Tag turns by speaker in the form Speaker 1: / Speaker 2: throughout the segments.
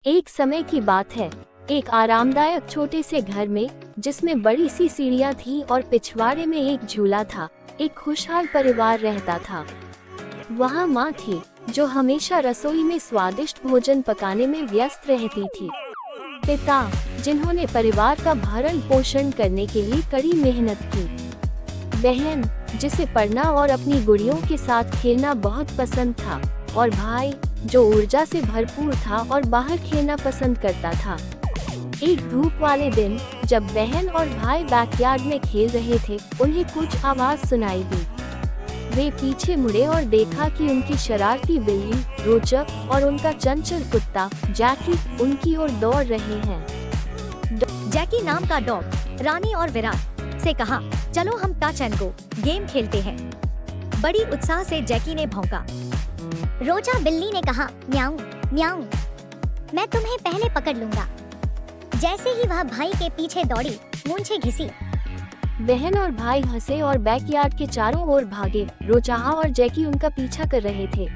Speaker 1: एक समय की बात है, एक आरामदायक छोटे से घर में, जिसमें बड़ी सी सीढ़ियाँ थी और पिछवाड़े में एक झूला था, एक खुशहाल परिवार रहता था। वहाँ माँ थी, जो हमेशा रसोई में स्वादिष्ट भोजन पकाने में व्यस्त रहती थी। पिता, जिन्होंने परिवार का भरण पोषण करने के लिए कड़ी मेहनत की। बहन, जिसे पढ़ना और अपनी गुड़ियों के साथ खेलना बहुत पसंद था, और भाई, जो ऊर्जा से भरपूर था और बाहर खेलना पसंद करता था। एक धूप वाले दिन, जब बहन और भाई बैकयार्ड में खेल रहे थे, उन्हें कुछ आवाज सुनाई दी। वे पीछे मुड़े और देखा कि उनकी शरारती बिल्ली रोचक और उनका चंचल कुत्ता जैकी उनकी ओर दौड़ रहे हैं।
Speaker 2: जैकी नाम का डॉग रानी और विराट से कहा, चलो हम टच एंड गो गेम खेलते हैं। बड़ी उत्साह से जैकी ने भौंका।
Speaker 3: रोजा बिल्ली ने कहा, म्याऊं म्याऊं, मैं तुम्हें पहले पकड़ लूंगा। जैसे ही वह भाई के पीछे दौड़ी, मूंछें घिसी।
Speaker 1: बहन और भाई हंसे और बैकयार्ड के चारों ओर भागे। रोचाहा और जैकी उनका पीछा कर रहे थे।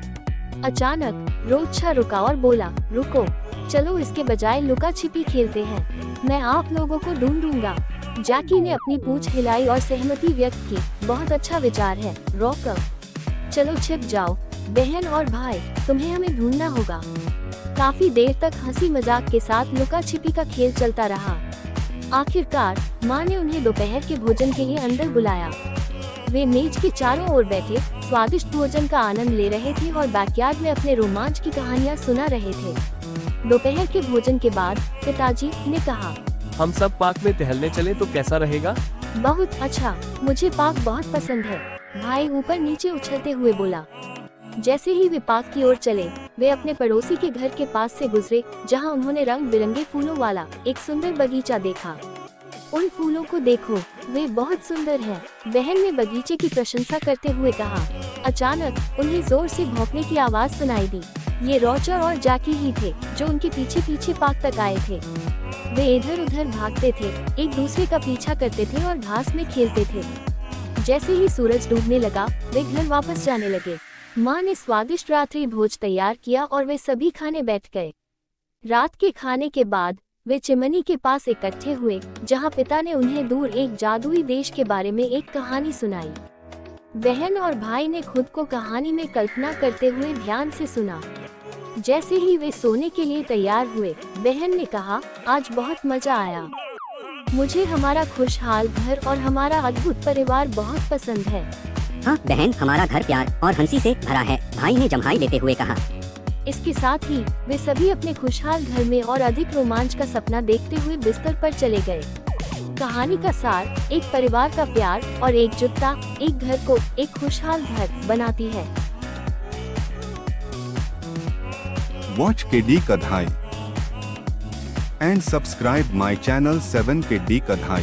Speaker 1: अचानक रोचा रुका और बोला, रुको, चलो इसके बजाय लुका छिपी खेलते हैं। मैं आप लोगों को ढूंढूंगा। जैकी ने अपनी पूंछ हिलाई और सहमति व्यक्त की। बहुत अच्छा विचार है, रोका। चलो छिप जाओ बहन और भाई, तुम्हें हमें ढूंढना होगा। काफी देर तक हंसी मजाक के साथ लुका छिपी का खेल चलता रहा। आखिरकार माँ ने उन्हें दोपहर के भोजन के लिए अंदर बुलाया। वे मेज के चारों ओर बैठे स्वादिष्ट भोजन का आनंद ले रहे थे और बैकयार्ड में अपने रोमांच की कहानियाँ सुना रहे थे। दोपहर के भोजन के बाद पिताजी ने कहा,
Speaker 4: हम सब पार्क में टहलने चले तो कैसा रहेगा?
Speaker 1: बहुत अच्छा, मुझे पार्क बहुत पसंद है, भाई ऊपर नीचे उछलते हुए बोला। जैसे ही वे पार्क की ओर चले, वे अपने पड़ोसी के घर के पास से गुजरे, जहां उन्होंने रंग बिरंगे फूलों वाला एक सुंदर बगीचा देखा। उन फूलों को देखो, वे बहुत सुंदर हैं, बहन ने बगीचे की प्रशंसा करते हुए कहा। अचानक उन्हें जोर से भौंकने की आवाज सुनाई दी। ये रोचा और जैकी ही थे, जो उनके पीछे पीछे पार्क तक आए थे। वे इधर उधर भागते थे, एक दूसरे का पीछा करते थे और घास में खेलते थे। जैसे ही सूरज डूबने लगा, वे घर वापस जाने लगे। माँ ने स्वादिष्ट रात्रि भोज तैयार किया और वे सभी खाने बैठ गए। रात के खाने के बाद वे चिमनी के पास इकट्ठे हुए, जहाँ पिता ने उन्हें दूर एक जादुई देश के बारे में एक कहानी सुनाई। बहन और भाई ने खुद को कहानी में कल्पना करते हुए ध्यान से सुना। जैसे ही वे सोने के लिए तैयार हुए, बहन ने कहा, आज बहुत मजा आया। मुझे हमारा खुशहाल घर और हमारा अद्भुत परिवार बहुत पसंद है।
Speaker 5: हाँ बहन, हमारा घर प्यार और हंसी से भरा है, भाई ने जम्हाई लेते हुए कहा।
Speaker 1: इसके साथ ही वे सभी अपने खुशहाल घर में और अधिक रोमांच का सपना देखते हुए बिस्तर पर चले गए। कहानी का सार, एक परिवार का प्यार और एकजुटता एक घर को एक खुशहाल घर बनाती है।
Speaker 6: Watch KD Kadhai and subscribe my channel 7 KD Kadhai।